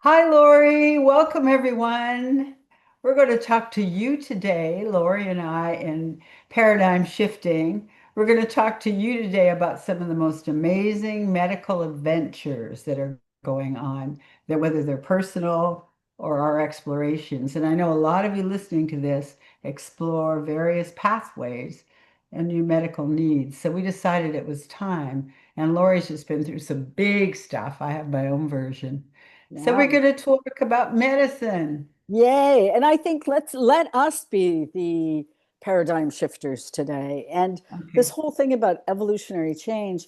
Hi, Lori. Welcome, everyone. We're going to talk to you today, Lori and I, in paradigm shifting. We're going to talk to you today about some of the most amazing medical adventures that are going on, that whether they're personal or our explorations. And I know a lot of you listening to this explore various pathways and new medical needs. So we decided it was time. And Lori's just been through some big stuff. I have my own version. So Yeah. we're going to talk about medicine. Yay. And I think let us be the paradigm shifters today. And this Okay. whole thing about evolutionary change,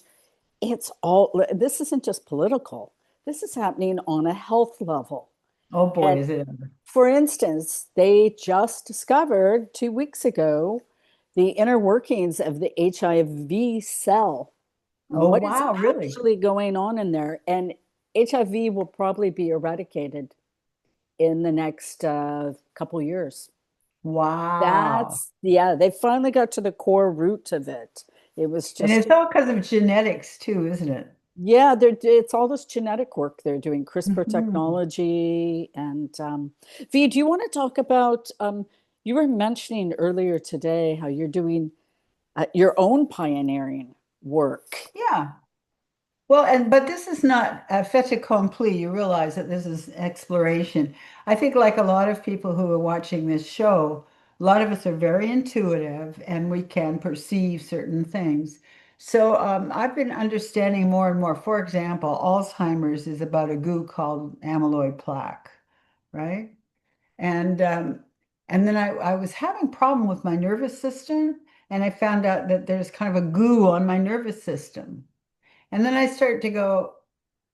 this isn't just political. This is happening on a health level. Oh boy, And is it ever. for instance, they just discovered 2 weeks ago the inner workings of the HIV cell. Oh What is wow, really? actually going on in there? And HIV will probably be eradicated in the next couple years. Wow. Yeah, they finally got to the core root of it. It was And just, it's all because of genetics too, isn't it? yeah, it's all this genetic work they're doing, CRISPR Mhm. technology. And V, do you want to talk about, you were mentioning earlier today how you're doing your own pioneering work. Yeah. Well, but this is not a fait accompli. You realize that this is exploration. I think, like a lot of people who are watching this show, a lot of us are very intuitive and we can perceive certain things. So I've been understanding more and more. For example, Alzheimer's is about a goo called amyloid plaque, right? And and then I was having problem with my nervous system, and I found out that there's kind of a goo on my nervous system. And then I start to go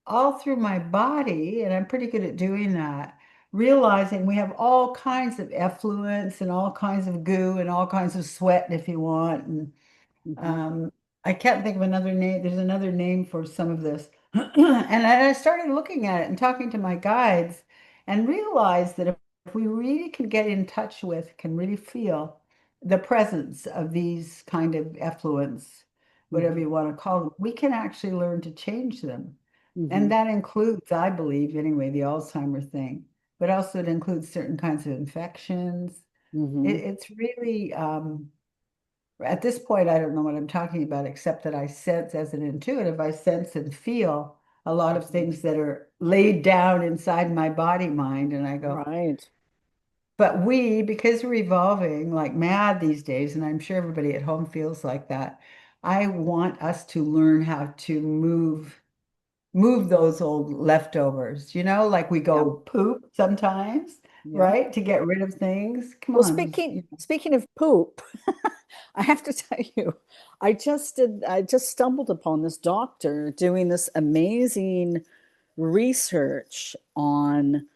all through my body, and I'm pretty good at doing that, realizing we have all kinds of effluents and all kinds of goo and all kinds of sweat, if you want. And Mhm, um, I can't think of another name. There's another name for some of this. And I started looking at it and talking to my guides and realized that if we really can get in touch with, can really feel the presence of these kind of effluents, whatever mhm, you want to call them, we can actually learn to change them. And mhm, that includes, I believe, anyway, the Alzheimer thing, but also it includes certain kinds of infections. mhm. It's really, at this point, I don't know what I'm talking about, except that I sense as an intuitive, I sense and feel a lot of Mhm. things that are laid down inside my body mind. And I go, Right. but because we're evolving like mad these days, and I'm sure everybody at home feels like that, I want us to learn how to move those old leftovers, like we Yeah. go poop sometimes, Yeah. right? To get rid of things. Come Well, on. speaking of poop, I have to tell you, I just stumbled upon this doctor doing this amazing research on,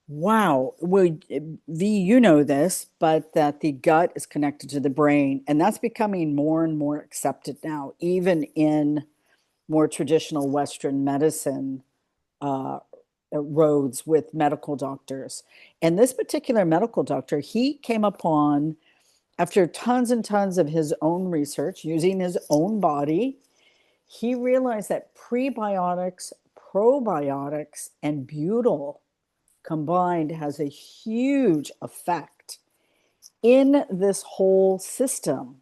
wow, well, V, you know this, but that the gut is connected to the brain, and that's becoming more and more accepted now, even in more traditional Western medicine uh, roads with medical doctors. And this particular medical doctor, he came upon, after tons and tons of his own research using his own body, he realized that prebiotics, probiotics, and butyl combined has a huge effect in this whole system,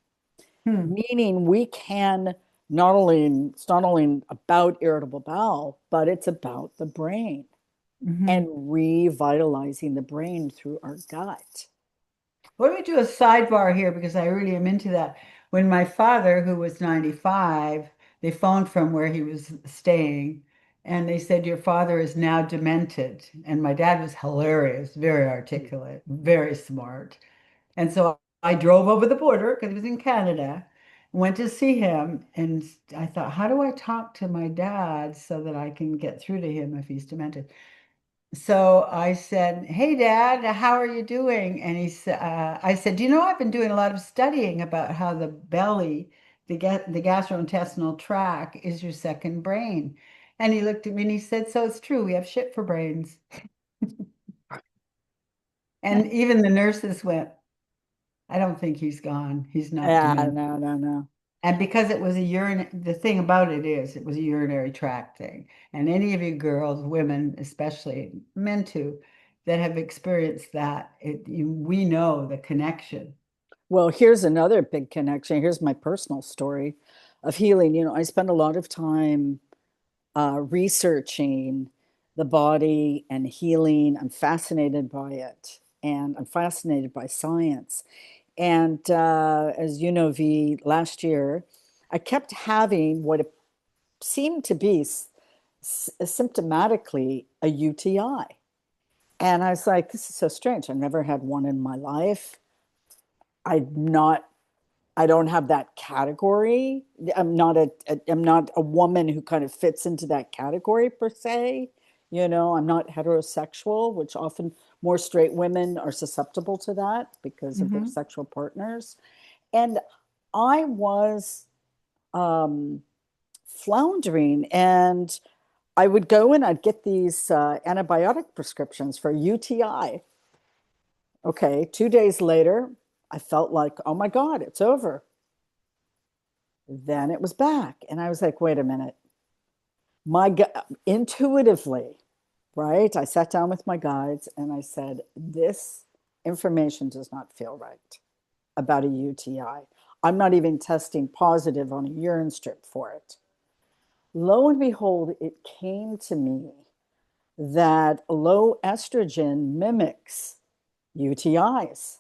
Hmm. meaning we can not only, it's not only about irritable bowel, but it's about the brain and Mhm. revitalizing the brain through our gut. Let me do a sidebar here because I really am into that. When my father, who was 95, they phoned from where he was staying and they said, Your father is now demented. And my dad was hilarious, very articulate, very smart. And so I drove over the border because he was in Canada, went to see him. And I thought, how do I talk to my dad so that I can get through to him if he's demented? So I said, "Hey, Dad, how are you doing?" And I said, I've been doing a lot of studying about how the belly, the gastrointestinal tract, is your second brain." And he looked at me and he said, "So it's true. We have shit for brains." And even the nurses went, "I don't think he's gone. He's not Yeah, demented." no, no, no. And because it was a urine, the thing about it is it was a urinary tract thing. And any of you girls, women especially, men too, that have experienced that, we know the connection. Well, here's another big connection. Here's my personal story of healing. I spend a lot of time researching the body and healing. I'm fascinated by it, and I'm fascinated by science. And as you know, V, last year, I kept having what seemed to be symptomatically a UTI. And I was like, this is so strange. I've never had one in my life. I'm not I don't have that category. I'm not a woman who kind of fits into that category per se. I'm not heterosexual, which often more straight women are susceptible to that because of their Hmm. sexual partners. And I was um, floundering, and I would go and I'd get these antibiotic prescriptions for UTI. Okay, 2 days later, I felt like, oh my God, it's over. Then it was back. And I was like, wait a minute. Intuitively, right? I sat down with my guides and I said, this information does not feel right about a UTI. I'm not even testing positive on a urine strip for it. Lo and behold, it came to me that low estrogen mimics UTIs.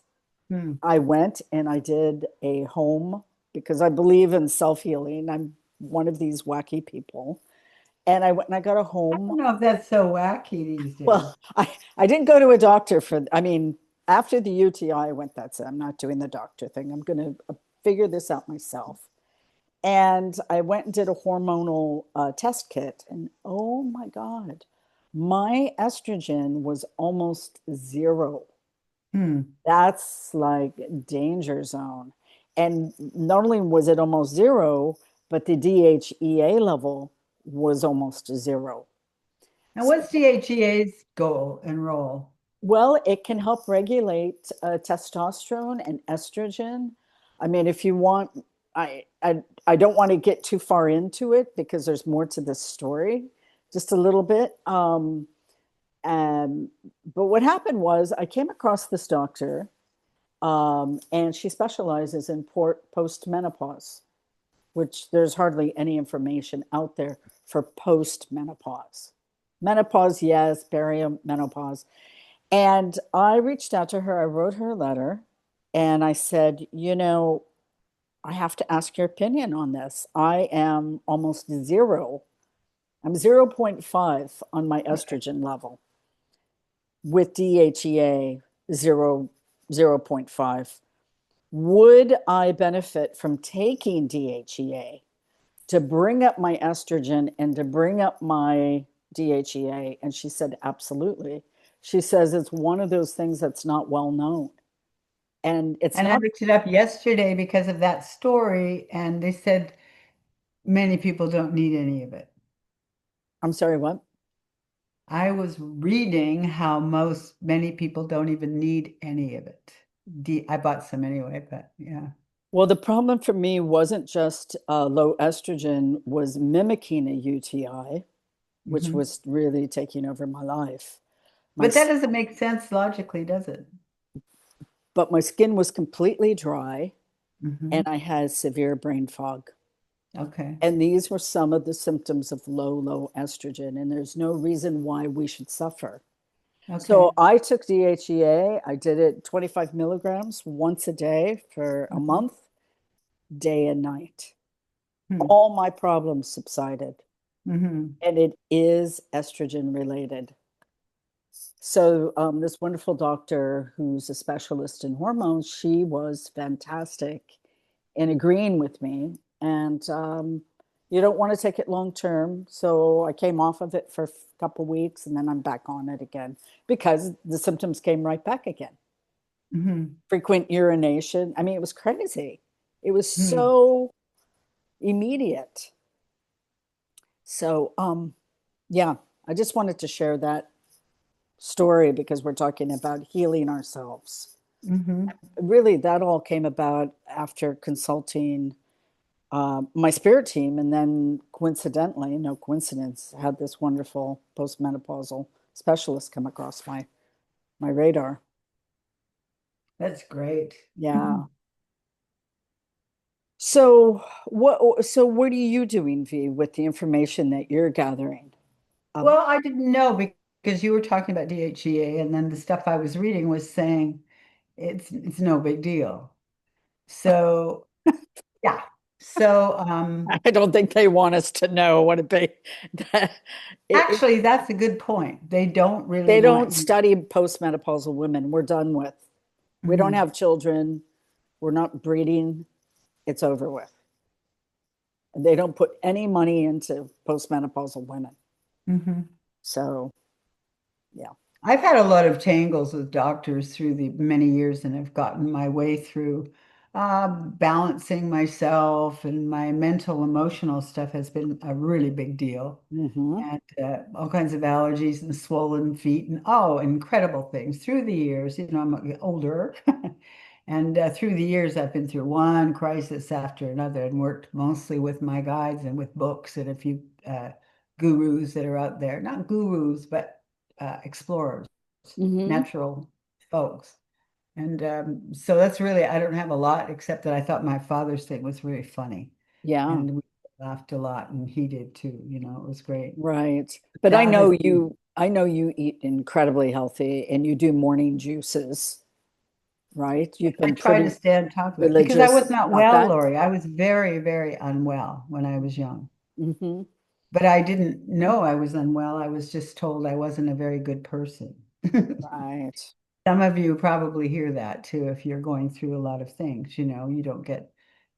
Hmm. I went and I did a home because I believe in self healing. I'm one of these wacky people. And I went and I got a I home. don't know if that's so wacky these days. I didn't go to a doctor I mean, after the UTI, I went, that's it. I'm not doing the doctor thing. I'm going to figure this out myself. And I went and did a hormonal test kit. And oh my God, my estrogen was almost zero. Hmm. That's like danger zone. And not only was it almost zero, but the DHEA level was almost zero. And So, what's DHEA's goal and role? well, it can help regulate testosterone and estrogen. I mean, if you want, I don't want to get too far into it because there's more to this story, just a little bit. Um, but what happened was I came across this doctor, and she specializes in post-menopause, which there's hardly any information out there for post-menopause. Menopause, yes, perimenopause. And I reached out to her, I wrote her a letter, and I said, I have to ask your opinion on this. I am almost zero. I'm zero point 0.5 on my estrogen level with DHEA 0 0.5. Would I benefit from taking DHEA to bring up my estrogen and to bring up my DHEA? And she said, absolutely. She says it's one of those things that's not well known. And it's And I not, looked it up yesterday because of that story, and they said many people don't need any of it. I'm sorry, what? I was reading how many people don't even need any of it. I bought some anyway, but yeah. Well, the problem for me wasn't just low estrogen was mimicking a UTI, which Hmm. was really taking over my life. My, But that doesn't make sense logically, does it? but my skin was completely dry and Hmm. I had severe brain fog. Okay. And these were some of the symptoms of low estrogen. And there's no reason why we should suffer. So Okay. I took DHEA. I did it 25 milligrams once a day for a Hmm. month, day and night. Hmm. All my problems subsided. Hmm. And it is estrogen related. So this wonderful doctor who's a specialist in hormones, she was fantastic in agreeing with me. And you don't want to take it long term. So I came off of it for a couple weeks and then I'm back on it again because the symptoms came right back again. Hmm. Frequent urination. I mean, it was crazy. It was Hmm. so immediate. So yeah, I just wanted to share that story because we're talking about healing ourselves. Hmm. Really, that all came about after consulting my spirit team, and then coincidentally, no coincidence, had this wonderful postmenopausal specialist come across my radar. That's great. Yeah. So what are you doing, V, with the information that you're gathering? Um, Well, I didn't know because you were talking about DHEA, and then the stuff I was reading was saying it's no big deal. So yeah. So I don't think they want us to know what it be. It, actually, that's a good point. They don't really they don't want you. study postmenopausal women. We're done with. We don't Mhm, have children. We're not breeding. It's over with. They don't put any money into postmenopausal women. mhm. So, yeah. I've had a lot of tangles with doctors through the many years, and I've gotten my way through balancing myself, and my mental, emotional stuff has been a really big deal. Hmm. And all kinds of allergies and swollen feet and oh, incredible things through the years. I'm older, and through the years, I've been through one crisis after another and worked mostly with my guides and with books and a few gurus that are out there. Not gurus, but explorers, Hmm. natural folks. And so that's really, I don't have a lot except that I thought my father's thing was really funny. Yeah. And we laughed a lot, and he did too. It was great. Right. But That has been, I know you eat incredibly healthy and you do morning juices, right? You've I been try to pretty stay on top of it because I was religious not about well, that. Lori. I was very, very unwell when I was young. Hmm. But I didn't know I was unwell. I was just told I wasn't a very good person. Right. Some of you probably hear that too if you're going through a lot of things. You don't get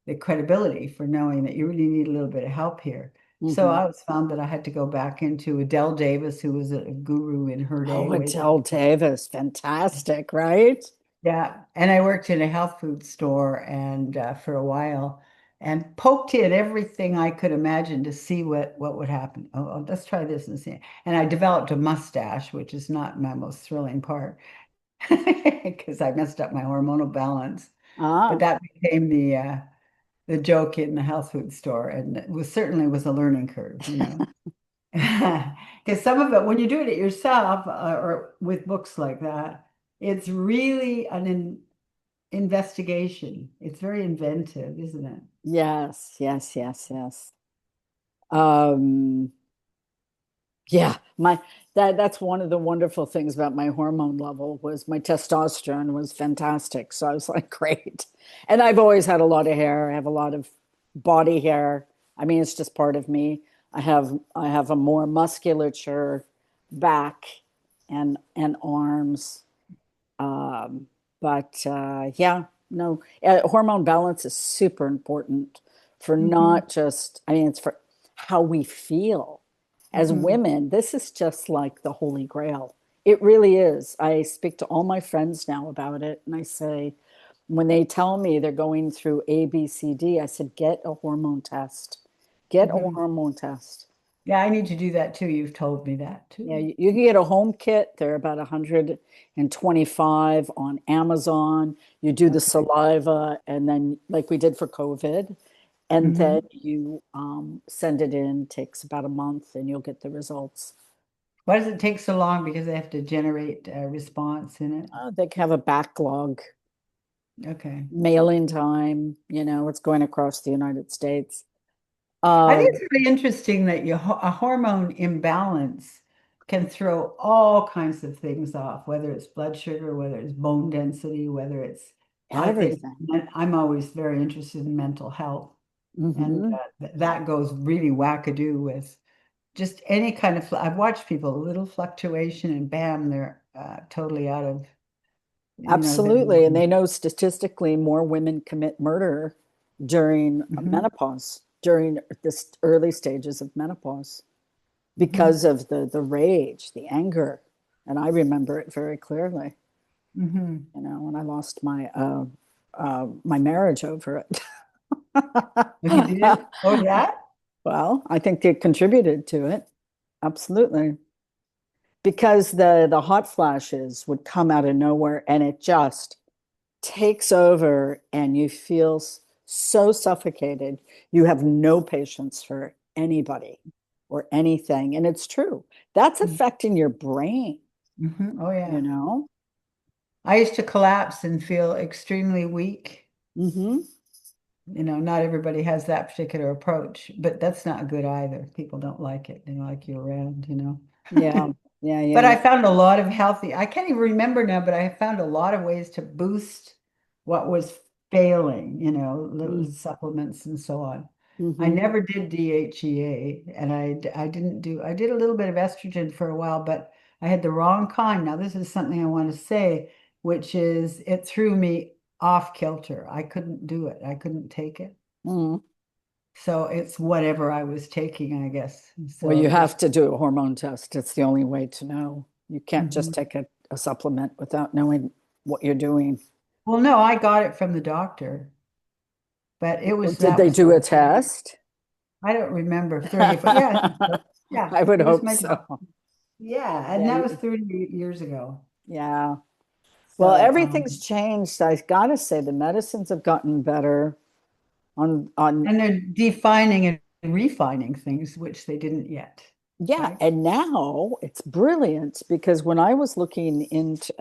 the credibility for knowing that you really need a little bit of help here. So Hmm. I was found that I had to go back into Adele Davis, who was a guru in her day, Oh, way back. Adele Davis, fantastic, right? Yeah, and I worked in a health food store and for a while, and poked in everything I could imagine to see what would happen. Let's try this and see. And I developed a mustache, which is not my most thrilling part because I messed up my hormonal balance. But Ah, that became the joke in the health food store, and it was certainly was a learning curve. Because some of it, when you do it yourself or with books like that, it's really an investigation. It's very inventive, isn't it? yes, yes, yes, yes. Um, yeah, that's one of the wonderful things about my hormone level was my testosterone was fantastic. So I was like, great. And I've always had a lot of hair. I have a lot of body hair. I mean, it's just part of me. I have a more musculature back and arms. Um, but yeah, no, hormone balance is super important for Hmm. not just, I mean, it's for how we feel as Hmm. women. This is just like the holy grail. It really is. I speak to all my friends now about it, and I say, when they tell me they're going through A, B, C, D, I said, get a hormone test. Get a Hmm. hormone test. Yeah, I need to do that too. You've told me that Yeah, too. you can get a home kit. They're about 125 on Amazon. You do the Okay. saliva, and then, like we did for COVID, and then Hmm. you send it in. Takes about a month, and you'll get the results. Why does it take so long? Because they have to generate a response in it. They have a backlog, Okay. mailing time. It's going across the United States. I think Um, it's really interesting that a hormone imbalance can throw all kinds of things off, whether it's blood sugar, whether it's bone density, whether it's a lot of things. Everything. And I'm always very interested in mental health, and Hmm. that goes really wackadoo with just any kind of. I've watched people a little fluctuation, and bam, they're totally out of their Absolutely. And mind. they know statistically more women commit murder during Hmm. menopause, during the early stages of menopause, Hmm. because of the rage, the anger. And I remember it very clearly, Hmm. when I lost my marriage over it. Oh, you did? Oh, that? Well, I think it contributed to it. Absolutely. Because the hot flashes would come out of nowhere and it just takes over and you feel so suffocated. You have no patience for anybody or anything. And it's true. That's affecting your brain, Mm-hmm. Oh, you yeah. know? I used to collapse and feel extremely weak. Hmm. Not everybody has that particular approach, but that's not good either. People don't like it. They don't like you around. Yeah. Yeah. But I Yeah. found a lot of I can't even remember now, but I found a lot of ways to boost what was failing, little supplements and so on. I Mm-hmm. never did DHEA and I did a little bit of estrogen for a while, but I had the wrong kind. Now, this is something I want to say, which is it threw me off kilter. I couldn't do it. I couldn't take it. Mm. So it's whatever I was taking, I guess. Well, So you this, have to do a hormone test. It's the only way to know. You can't just Mhm. take a supplement without knowing what you're doing. Well, no, I got it from the doctor, but Did they do a test? I don't remember 30, yeah, I think so. Yeah, I would it was hope my so. doctor. Yeah, and Yeah, that was 30 years ago. yeah. Well, So, everything's changed. I gotta say, the medicines have gotten better on and they're defining and refining things which they didn't yet, yeah, right? and now it's brilliant because when I was looking into,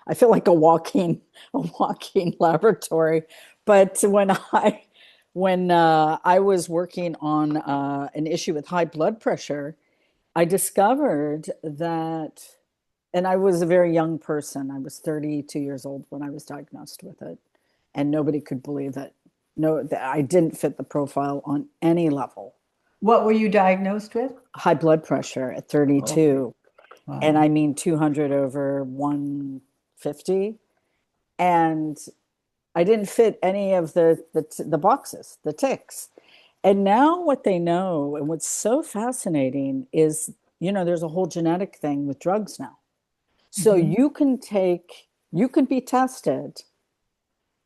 I feel like a walking laboratory. But when I was working on an issue with high blood pressure, I discovered that, and I was a very young person. I was 32 years old when I was diagnosed with it, and nobody could believe it. No, that I didn't fit the profile on any level. What were you diagnosed with? High blood pressure at Okay, 32, and wow. I mean 200 over 150, and I didn't fit any of the boxes, the ticks. And now what they know and what's so fascinating is, there's a whole genetic thing with drugs now. So Hmm. you can be tested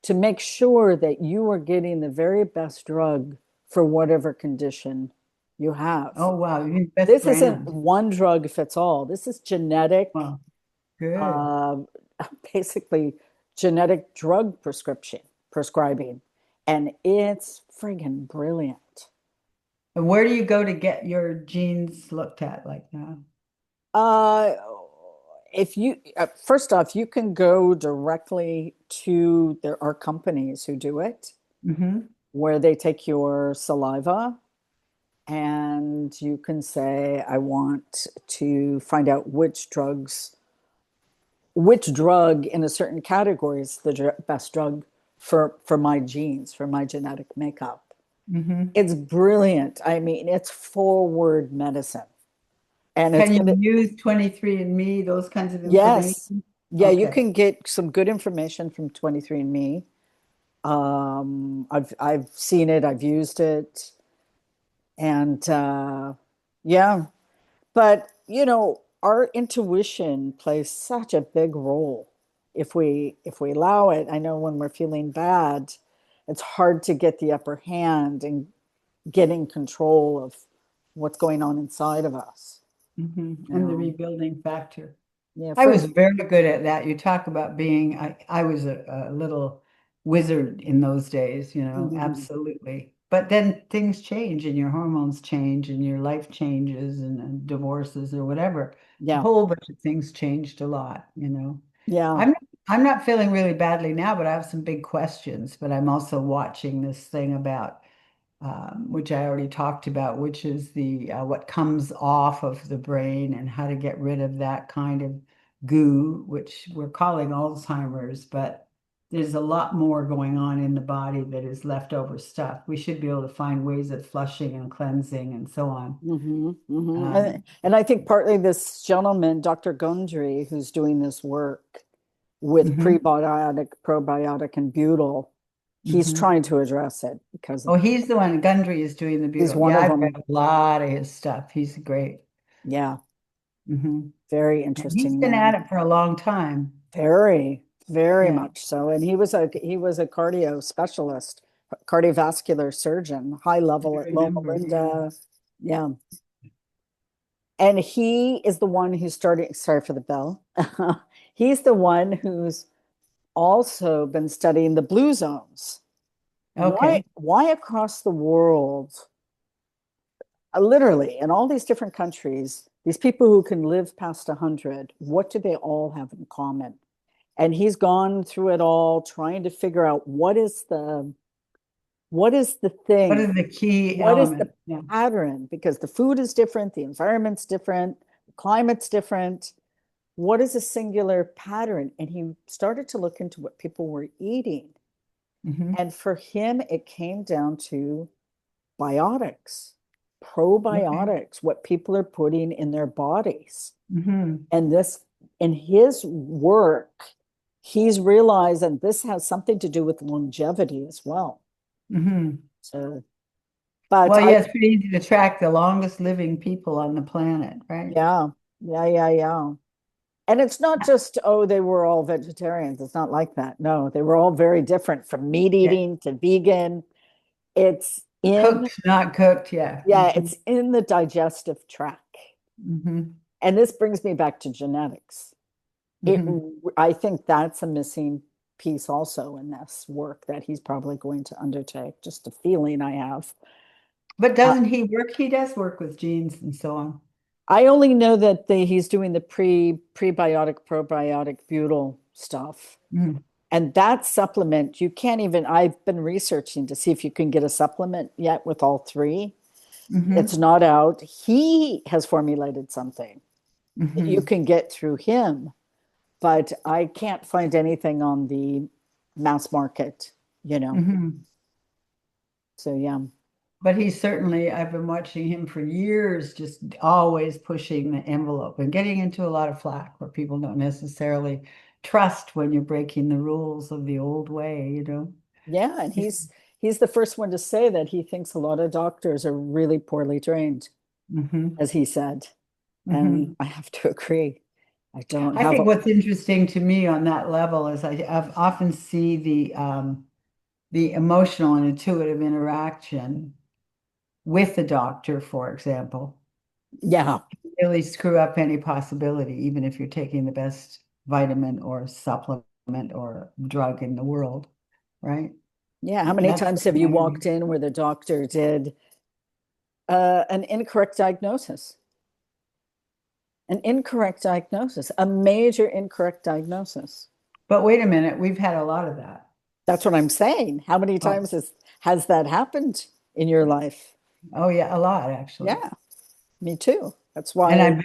to make sure that you are getting the very best drug for whatever condition you have. Oh, wow, you mean best This isn't brand. one drug fits all. This is Wow, good. uh, basically genetic drug prescribing, and it's friggin' brilliant. And where do you go to get your genes looked at like now? Uh, if you first off, you can go directly to there are companies who do it Hmm. where they take your saliva and you can say, I want to find out which drug in a certain category is the best drug for my genes, for my genetic makeup. Hmm. It's brilliant. I mean, it's forward medicine. And it's Can gonna, you use 23andMe, those kinds of yes. information? Yeah, you Okay. can get some good information from 23andMe. I've seen it, I've used it, and yeah. But our intuition plays such a big role if we allow it. I know when we're feeling bad, it's hard to get the upper hand and getting control of what's going on inside of us. You And the know, rebuilding factor. yeah, I for was very good at that. You talk about being, I was a little wizard in those days, Mhm. absolutely. But then things change and your hormones change and your life changes and divorces or whatever. A Yeah, whole bunch of things changed a lot. yeah. I'm I'm not feeling really badly now, but I have some big questions. But I'm also watching this thing about which I already talked about, which is the what comes off of the brain and how to get rid of that kind of goo, which we're calling Alzheimer's, but there's a lot more going on in the body that is leftover stuff. We should be able to find ways of flushing and cleansing and so on. Hmm. Hmm. Um, And I think partly this gentleman, Dr. Gundry, who's doing this work with mhm, prebiotic, probiotic, and butyl, he's mhm. trying to address it because Oh, he's the one, Gundry is doing the he's butyl. one Yeah, of I've read them. a lot of his stuff. He's great. Yeah, Hmm. very And he's interesting been at man. it for a long time. Very, very Yeah, much so. And he was a cardio specialist, cardiovascular surgeon, high level I at Loma remember. Yeah. Linda. Yeah. And he is the one who's starting, sorry for the bell. He's the one who's also been studying the blue zones. Okay. Why across the world, literally in all these different countries, these people who can live past 100, what do they all have in common? And he's gone through it all trying to figure out what is the What thing? is the key What is the element? Yeah. pattern? Because the food is different, the environment's different, the climate's different. What is a singular pattern? And he started to look into what people were eating. Hmm. And for him, it came down to biotics, Okay. probiotics, what people are putting in their bodies. Hmm. And this, in his work, he's realized that this has something to do with longevity as well. Hmm. So, but Well, I, yeah, it's pretty easy to track the longest living people on the planet, right? yeah, yeah. And it's not just, oh, they were all vegetarians. It's not like that. No, they were all very different from meat Yeah. eating to vegan. It's in, Cooked, not cooked. Yeah. yeah, it's in the digestive tract. Hmm. And this brings me back to genetics. It, Hmm. I think that's a missing piece also in this work that he's probably going to undertake. Just a feeling I have. But Uh, doesn't he work? He does work with genes and so on. I only know that he's doing the prebiotic, probiotic, butyl stuff. Mm-hmm. And that supplement, you can't even, I've been researching to see if you can get a supplement yet with all three. It's Hmm. not out. He has formulated something that you Hmm. can get through him, but I can't find anything on the mass market, you know. Hmm. So yeah. But he's certainly, I've been watching him for years, just always pushing the envelope and getting into a lot of flack where people don't necessarily trust when you're breaking the rules of the old way, you know? Yeah, and he's the first one to say that he thinks a lot of doctors are really poorly trained, Hmm. as he said. And Hmm. I have to agree. I don't I have a think what's interesting to me on that level is I've often see the emotional and intuitive interaction with the doctor, for example, yeah, really screw up any possibility, even if you're taking the best vitamin or supplement or drug in the world, right? yeah. How many That's times have something you I can. walked in where the doctor did an incorrect diagnosis? An incorrect diagnosis, a major incorrect diagnosis. But wait a minute, we've had a lot of that. That's what I'm saying. How many Oh, times has that happened in your life? oh yeah, a lot actually. Yeah, me too. That's And why,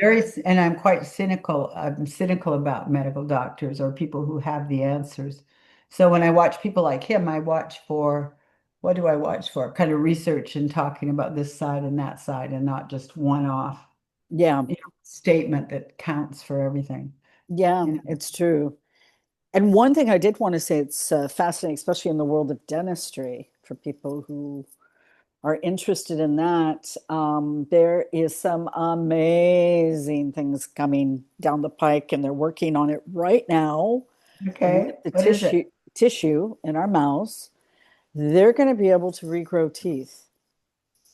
I'm quite cynical. I'm cynical about medical doctors or people who have the answers. So when I watch people like him, I watch for what do I watch for? Kind of research and talking about this side and that side and not just one off, yeah, statement that counts for everything. yeah, You know? it's true. And one thing I did want to say, it's fascinating, especially in the world of dentistry, for people who are interested in that. There is some amazing things coming down the pike, and they're working on it right now with Okay, the what is it? tissue in our mouths. They're going to be able to regrow teeth,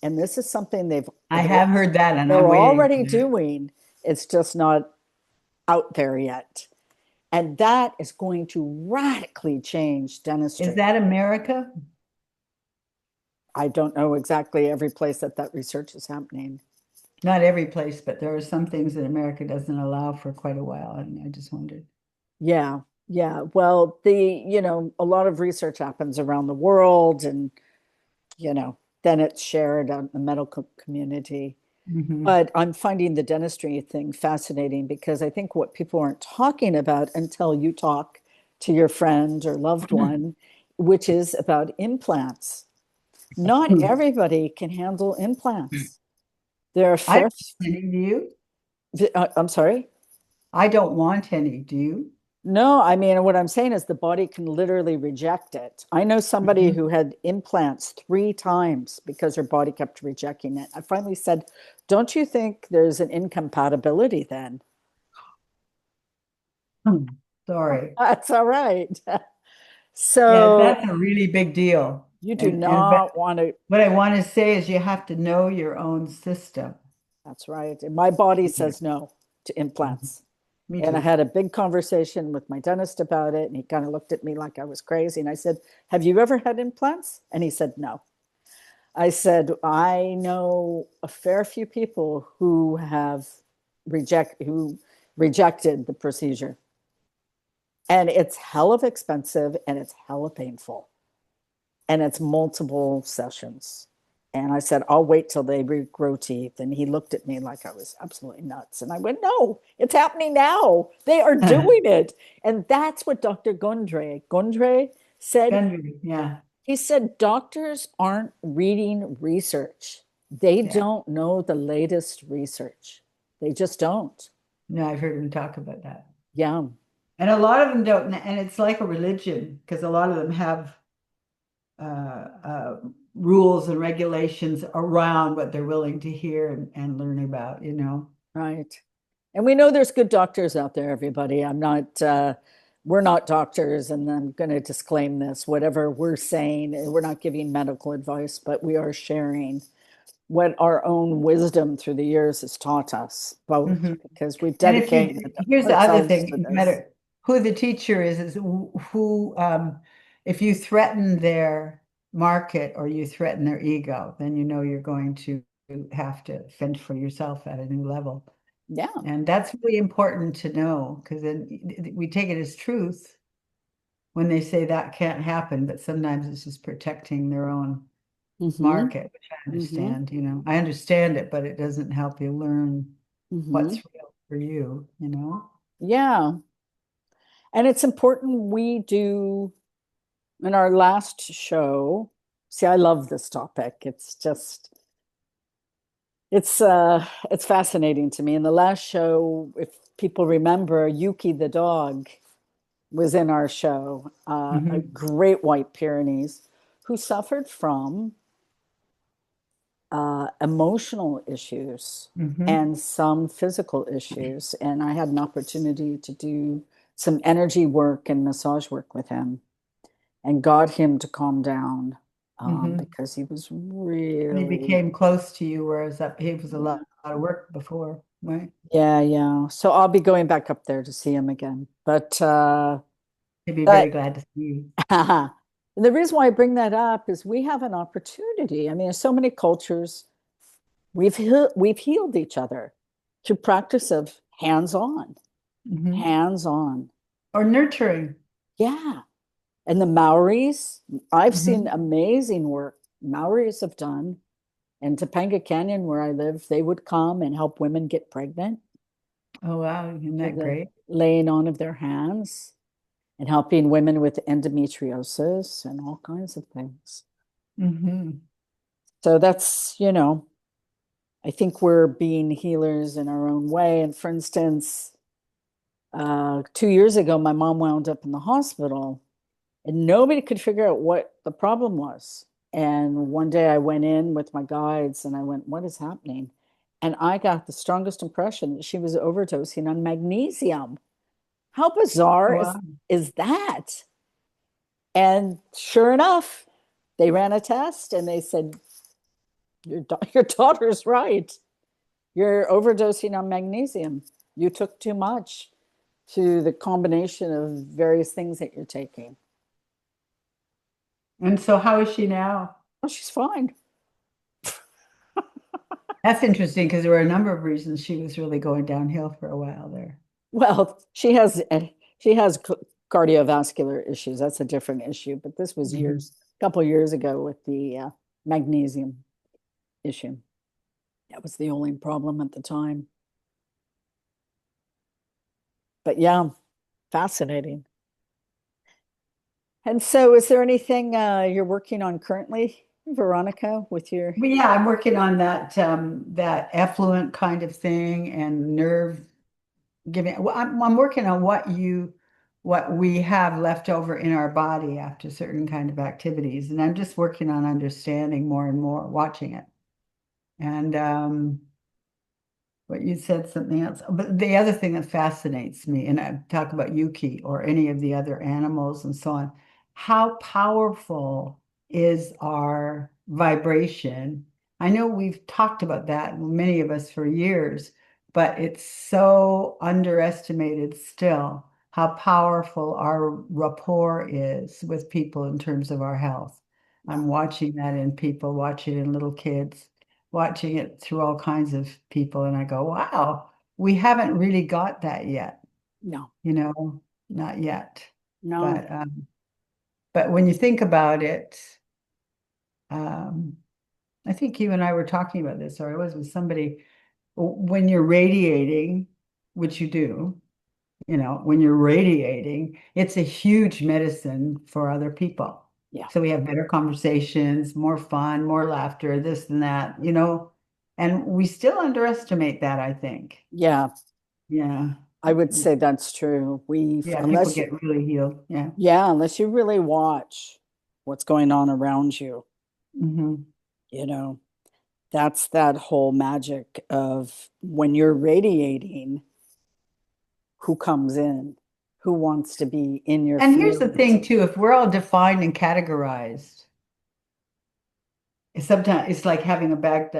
and this is something I have heard that and I'm they're waiting for already that. doing. It's just not out there yet, and that is going to radically change Is dentistry. that America? I don't know exactly every place that research is happening. Not every place, but there are some things that America doesn't allow for quite a while, and I just wondered. Yeah, yeah. Well, a lot of research happens around the world, and then it's shared on the medical community. Hmm. But I'm finding the dentistry thing fascinating because I think what people aren't talking about until you talk to your friend or loved one, which is about implants. Not everybody can handle implants. There are I don't fair, want any, do you? I'm sorry. I don't want any, do you? No, I mean, what I'm saying is the body can literally reject it. I know somebody Mhm. who had implants 3 times because her body kept rejecting it. I finally said, don't you think there's an incompatibility then? Hmm. Sorry. That's all right. Yeah, So that's a really big deal. you do And but not want to, what I want to say is you have to know your own system. that's right. And my body Yeah. says no to Mhm. implants. Me And I too. had a big conversation with my dentist about it. And he kind of looked at me like I was crazy. And I said, "Have you ever had implants?" And he said, "No." I said, "I know a fair few people who have who rejected the procedure. And it's hell of expensive and it's hella painful. And it's multiple sessions." And I said, "I'll wait till they regrow teeth." And he looked at me like I was absolutely nuts. And I went, "No, it's happening now. They are doing it." And that's what Dr. Gondre said. Gundry, yeah, He said, "Doctors aren't reading research. They yeah. don't know the latest research. They just don't." No, I've heard him talk about that. Yeah, And a lot of them don't, and it's like a religion because a lot of them have rules and regulations around what they're willing to hear and learn about, you know. right. And we know there's good doctors out there, everybody. We're not doctors, and I'm going to disclaim this. Whatever we're saying, we're not giving medical advice, but we are sharing what our own wisdom through the years has taught us, both Mhm. because we've And if you, dedicated here's the other ourselves thing, to no this. matter who the teacher is who, if you threaten their market or you threaten their ego, then you know you're going to have to fend for yourself at a new level. Yeah. And that's really important to know because then we take it as truth when they say that can't happen, but sometimes it's just protecting their own Mm-hmm. market, which I Mm-hmm. understand, you know. I understand it, but it doesn't help you learn Mm-hmm. what's real for you, you know. Yeah. And it's important we do in our last show. See, I love this topic. It's fascinating to me. In the last show, if people remember, Yuki the dog was in our show, a Hmm. great white Pyrenees who suffered from emotional issues Hmm. and some physical issues. And I had an opportunity to do some energy work and massage work with him and got him to calm down Hmm. because he was And he really, became close to you, whereas that he was a yeah, lot of work before, right? yeah, yeah. So I'll be going back up there to see him again. He'd be very But glad to see you. the reason why I bring that up is we have an opportunity. I mean, there's so many cultures. We've healed each other through practice of hands-on, Hmm. hands-on. Or nurturing. Yeah. And the Maoris, I've seen Hmm. amazing work Maoris have done. In Topanga Canyon, where I live, they would come and help women get pregnant Oh, wow, isn't through that the great? laying on of their hands and helping women with endometriosis and all kinds of things. Hmm. So that's, I think we're being healers in our own way. And for instance, 2 years ago, my mom wound up in the hospital and nobody could figure out what the problem was. And one day I went in with my guides and I went, "What is happening?" And I got the strongest impression that she was overdosing on magnesium. How bizarre Oh, is, wow. is that? And sure enough, they ran a test and they said, your daughter's right. You're overdosing on magnesium. You took too much to the combination of various things that you're taking. And so how is she now? Oh, she's fine. That's interesting because there were a number of reasons she was really going downhill for a while there. Well, she has cardiovascular issues. That's a different issue. But this was Hmm. a couple of years ago with the magnesium issue. That was the only problem at the time. But yeah, fascinating. And so, is there anything you're working on currently, Veronica, with your? But yeah, I'm working on that effluent kind of thing and nerve giving. Well, I'm working on what we have left over in our body after certain kind of activities, and I'm just working on understanding more and more, watching it. And what you said something else. But the other thing that fascinates me, and I talk about Yuki or any of the other animals and so on, how powerful is our vibration? I know we've talked about that, many of us for years, but it's so underestimated still how powerful our rapport is with people in terms of our health. Yeah. I'm watching that in people, watching it in little kids, watching it through all kinds of people, and I go, wow, we haven't really got that yet, No, not yet. no. But but when you think about it, um, I think you and I were talking about this, or I was with somebody, when you're radiating, which you do, when you're radiating, it's a huge medicine for other people. Yeah. So we have better conversations, more fun, more laughter, this and that, and we still underestimate that, I think. Yeah. Yeah. I would say that's true. Yeah, people Unless you, get really healed. Yeah. yeah, unless you really watch what's going on around you, Hmm. you know, that's that whole magic of when you're radiating, who comes in, who wants to be in your And here's the field. thing too, if we're all defined and categorized, sometimes it's like having a bad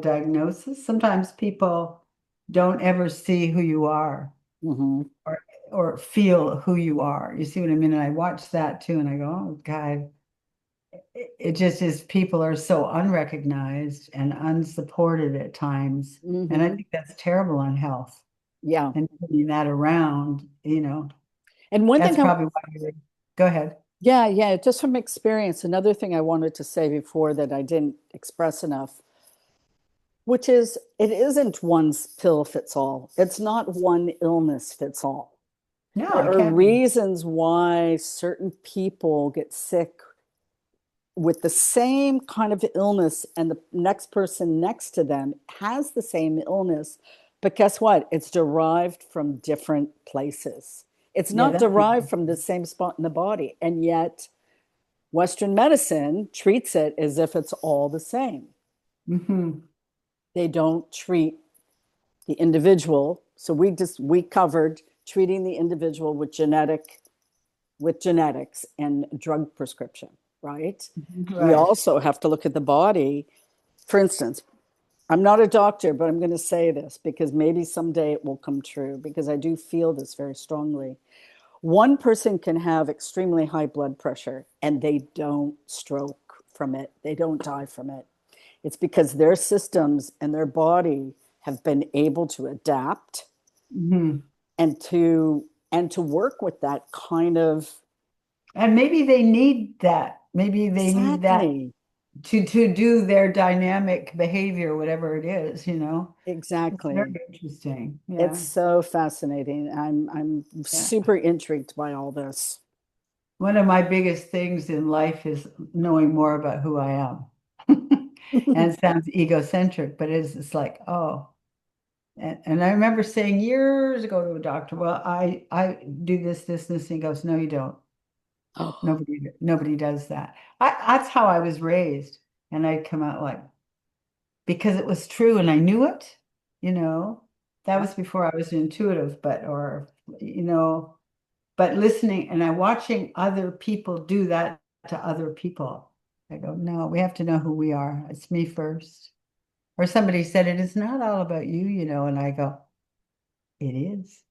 diagnosis. Sometimes people don't ever see who you are Hmm. or or feel who you are. You see what I mean? And I watch that too, and I go, oh God, it just is people are so unrecognized and unsupported at times. And I Hmm. think that's terrible on health Yeah. and putting that around, And one that's thing I, probably why you would go ahead. yeah, yeah, just from experience, another thing I wanted to say before that I didn't express enough, which is it isn't one pill fits all. It's not one illness fits all. No, There it are can't be. reasons why certain people get sick with the same kind of illness, and the next person next to them has the same illness. But guess what? It's derived from different places. It's Yeah, not that's derived from the same spot in the body. And yet, Western medicine treats it as if it's all the same. hmm They don't treat the individual. So we covered treating the individual with genetics and drug prescription, right? We right. also have to look at the body. For instance, I'm not a doctor, but I'm going to say this because maybe someday it will come true because I do feel this very strongly. One person can have extremely high blood pressure and they don't stroke from it, they don't die from it. It's because their systems and their body have been able to adapt hmm and to work with that kind of And maybe they need that. Maybe they need that exactly. to do their dynamic behavior, whatever it is. It's very Exactly. interesting. It's Yeah. so fascinating. I'm Yeah. super intrigued by all this. One of my biggest things in life is knowing more about who I am. And it sounds egocentric, but it's like, oh. And I remember saying years ago to a doctor, well, I do this. And he goes, no, you don't. Oh, Nobody does that. That's how I was raised. And I'd come out like, because it was true and I knew it, you know. That yeah. was before I was intuitive, you know, but listening and I watching other people do that to other people. I go, no, we have to know who we are. It's me first. Or somebody said it is not all about you, and I go, it is.